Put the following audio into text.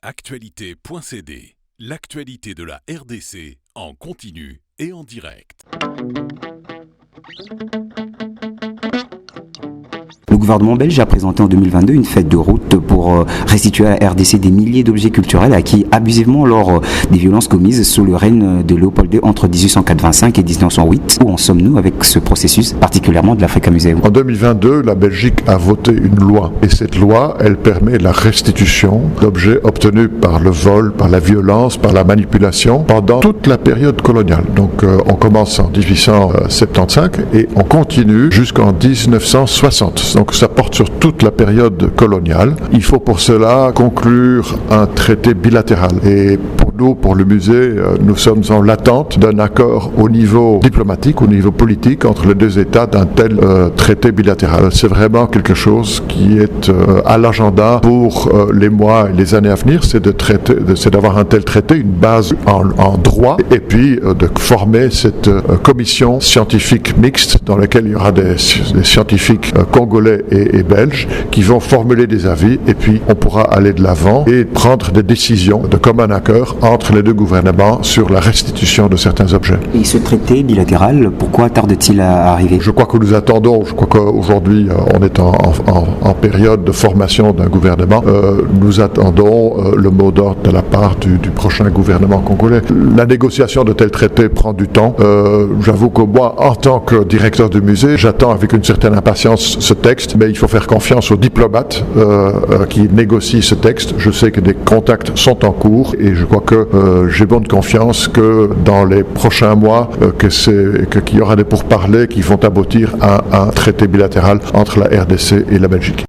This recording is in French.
Actualité.cd, l'actualité de la RDC en continu et en direct. Le gouvernement belge a présenté en 2022 une feuille de route pour restituer à la RDC des milliers d'objets culturels acquis abusivement lors des violences commises sous le règne de Léopold II entre 1885 et 1908. Où en sommes-nous avec ce processus, particulièrement de l'Africa Museum? En 2022, la Belgique a voté une loi et cette loi, elle permet la restitution d'objets obtenus par le vol, par la violence, par la manipulation pendant toute la période coloniale. Donc on commence en 1875 et on continue jusqu'en 1960. Donc ça porte sur toute la période coloniale. Il faut pour cela conclure un traité bilatéral. Et pour nous, pour le musée, nous sommes en l'attente d'un accord au niveau diplomatique, au niveau politique entre les deux États d'un tel traité bilatéral. C'est vraiment quelque chose qui est à l'agenda pour les mois et les années à venir. C'est d'avoir un tel traité, une base en droit, et puis de former cette commission scientifique mixte dans laquelle il y aura des scientifiques congolais et belges qui vont formuler des avis et puis on pourra aller de l'avant et prendre des décisions de commun accord entre les deux gouvernements sur la restitution de certains objets. Et ce traité bilatéral, pourquoi tarde-t-il à arriver? Je crois que nous attendons, je crois qu'aujourd'hui on est en période de formation d'un gouvernement. Nous attendons le mot d'ordre de la part du prochain gouvernement congolais. La négociation de tels traités prend du temps. J'avoue que moi, en tant que directeur du musée, j'attends avec une certaine impatience ce texte, mais il faut faire confiance aux diplomates qui négocient ce texte. Je sais que des contacts sont en cours et je crois que j'ai bonne confiance que dans les prochains mois, qu'il y aura des pourparlers qui vont aboutir à un traité bilatéral entre la RDC et la Belgique.